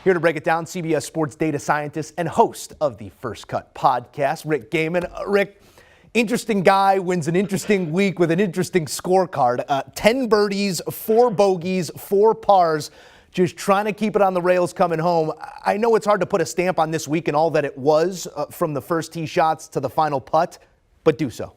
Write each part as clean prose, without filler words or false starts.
Here to break it down, CBS Sports data scientist and host of the First Cut podcast, Rick Gehman. Rick, interesting guy, wins an interesting week with an interesting scorecard. 10 birdies, 4 bogeys, 4 pars, just trying to keep it on the rails coming home. I know it's hard to put a stamp on this week and all that it was from the first tee shots to the final putt, but do so.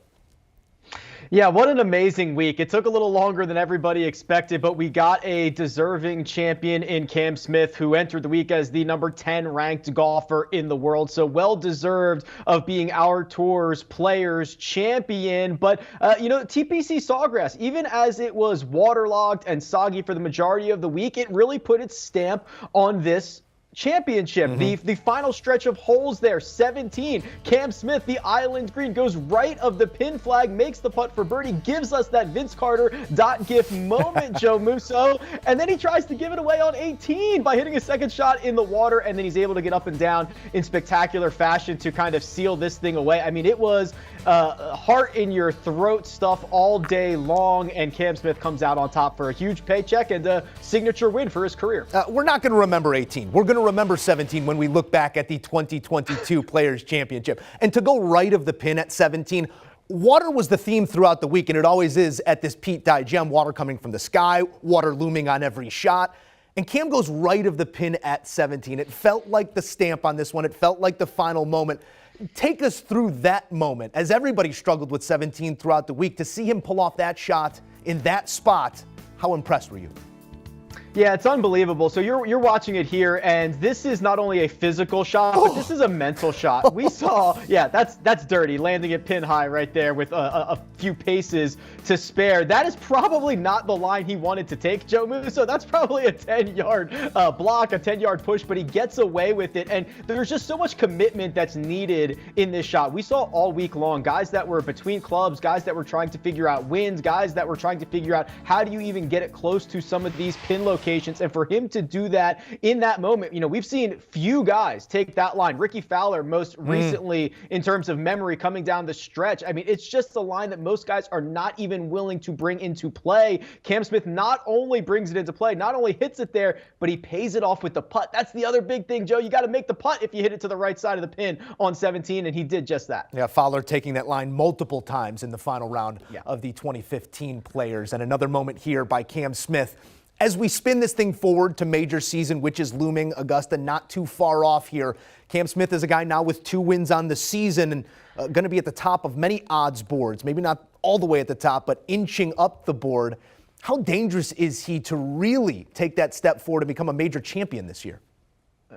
Yeah, what an amazing week. It took a little longer than everybody expected, but we got a deserving champion in Cam Smith, who entered the week as the number 10 ranked golfer in the world. So well deserved of being our tour's players champion. But, TPC Sawgrass, even as it was waterlogged and soggy for the majority of the week, it really put its stamp on this championship. The final stretch of holes there, 17. Cam Smith, the island green, goes right of the pin flag, makes the putt for birdie, gives us that Vince Carter .gif moment, Joe Musso, and then he tries to give it away on 18 by hitting a second shot in the water, and then he's able to get up and down in spectacular fashion to kind of seal this thing away. I mean, it was heart in your throat stuff all day long, and Cam Smith comes out on top for a huge paycheck and a signature win for his career. We're not going to remember 18. We're going to remember 17 when we look back at the 2022 Players Championship. And to go right of the pin at 17, water was the theme throughout the week, and it always is at this Pete Dye Gem. Water coming from the sky, water looming on every shot. And Cam goes right of the pin at 17. It felt like the stamp on this one. It felt like the final moment. Take us through that moment, as everybody struggled with 17 throughout the week. To see him pull off that shot in that spot, how impressed were you? Yeah, it's unbelievable. So you're watching it here, and this is not only a physical shot, but this is a mental shot. We saw, that's dirty, landing it pin high right there with a few paces to spare. That is probably not the line he wanted to take, Joe Musso. That's probably a 10-yard block, a 10-yard push, but he gets away with it. And there's just so much commitment that's needed in this shot. We saw all week long guys that were between clubs, guys that were trying to figure out wins, guys that were trying to figure out how do you even get it close to some of these pin locations. And for him to do that in that moment, we've seen few guys take that line. Ricky Fowler most recently in terms of memory coming down the stretch. I mean, it's just a line that most guys are not even willing to bring into play. Cam Smith not only brings it into play, not only hits it there, but he pays it off with the putt. That's the other big thing, Joe. You got to make the putt if you hit it to the right side of the pin on 17, and he did just that. Yeah, Fowler taking that line multiple times in the final round of the 2015 Players. And another moment here by Cam Smith. As we spin this thing forward to major season, which is looming, Augusta not too far off here. Cam Smith is a guy now with 2 wins on the season and going to be at the top of many odds boards. Maybe not all the way at the top, but inching up the board. How dangerous is he to really take that step forward and become a major champion this year?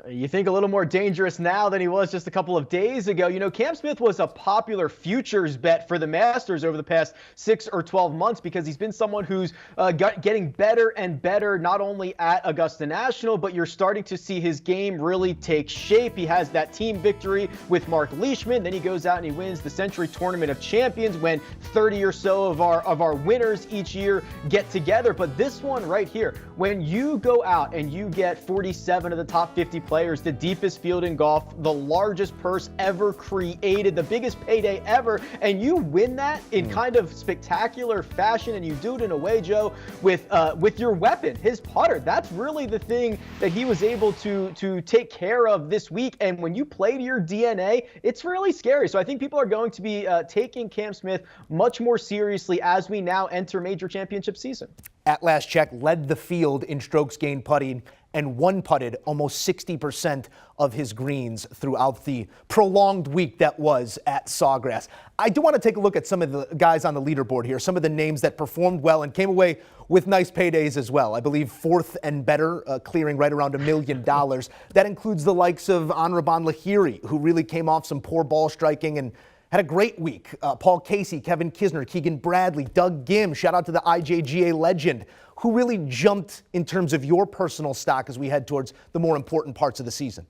You think a little more dangerous now than he was just a couple of days ago. Cam Smith was a popular futures bet for the Masters over the past 6 or 12 months because he's been someone who's getting better and better, not only at Augusta National, but you're starting to see his game really take shape. He has that team victory with Mark Leishman. Then he goes out and he wins the Century Tournament of Champions when 30 or so of our winners each year get together. But this one right here, when you go out and you get 47 of the top 50 players, the deepest field in golf, the largest purse ever created, the biggest payday ever, and you win that in kind of spectacular fashion, and you do it in a way, Joe, with your weapon, his putter. That's really the thing that he was able to take care of this week. And when you play to your DNA, it's really scary. So I think people are going to be taking Cam Smith much more seriously as we now enter major championship season. At last check, led the field in strokes gained putting and one putted almost 60% of his greens throughout the prolonged week that was at Sawgrass. I do want to take a look at some of the guys on the leaderboard here, some of the names that performed well and came away with nice paydays as well. I believe 4th and better, clearing right around $1 million. That includes the likes of Anirban Lahiri, who really came off some poor ball striking and had a great week. Paul Casey, Kevin Kisner, Keegan Bradley, Doug Gim, shout out to the IJGA legend. Who really jumped in terms of your personal stock as we head towards the more important parts of the season?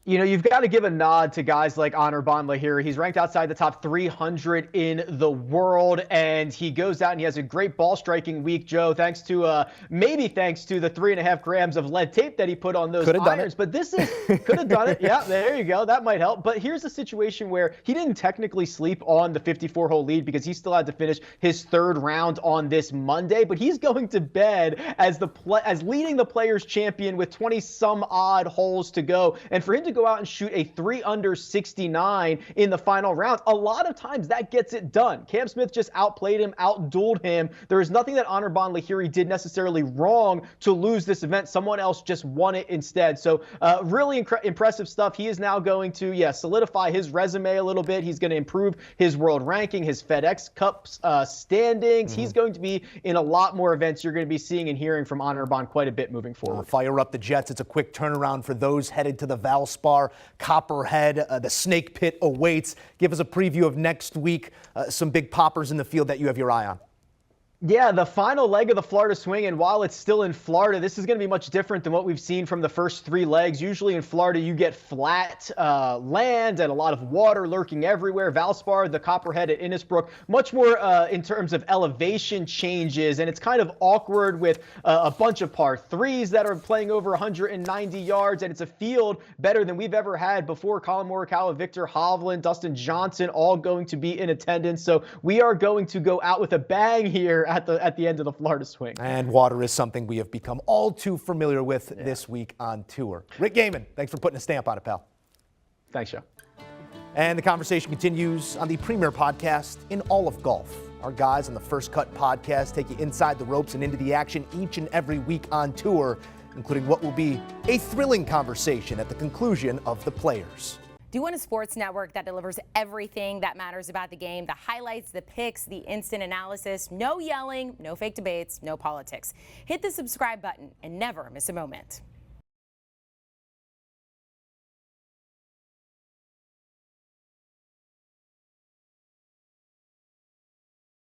You know, you've got to give a nod to guys like Anirban Lahiri. He's ranked outside the top 300 in the world, and he goes out and he has a great ball striking week, Joe, thanks to maybe thanks to the 3.5 grams of lead tape that he put on those irons. But this is could have done it. Yeah, there you go. That might help. But here's a situation where he didn't technically sleep on the 54-hole lead because he still had to finish his third round on this Monday. But he's going to bed as leading the Players Champion with 20 some odd holes to go, and for him to go out and shoot a 3 under 69 in the final round, a lot of times that gets it done. Cam Smith just outplayed him, outdueled him. There is nothing that Anirban Lahiri did necessarily wrong to lose this event. Someone else just won it instead. So really impressive stuff. He is now going to, solidify his resume a little bit. He's going to improve his world ranking, his FedEx Cup standings. He's going to be in a lot more events. You're going to be seeing and hearing from Anirban quite a bit moving forward. Fire up the Jets. It's a quick turnaround for those headed to the Valspar. Copperhead, the Snake Pit awaits. Give us a preview of next week. Some big poppers in the field that you have your eye on. Yeah, the final leg of the Florida Swing, and while it's still in Florida, this is going to be much different than what we've seen from the first 3 legs. Usually in Florida, you get flat land and a lot of water lurking everywhere. Valspar, the Copperhead at Innisbrook, much more in terms of elevation changes, and it's kind of awkward with a bunch of par 3s that are playing over 190 yards, and it's a field better than we've ever had before. Colin Morikawa, Victor Hovland, Dustin Johnson, all going to be in attendance. So we are going to go out with a bang here at the end of the Florida Swing. And water is something we have become all too familiar with this week on tour. Rick Gehman, thanks for putting a stamp on it, pal. Thanks, Joe. And the conversation continues on the premier podcast in all of golf. Our guys on the First Cut podcast take you inside the ropes and into the action each and every week on tour, including what will be a thrilling conversation at the conclusion of the Players. Do you want a sports network that delivers everything that matters about the game? The highlights, the picks, the instant analysis, no yelling, no fake debates, no politics. Hit the subscribe button and never miss a moment.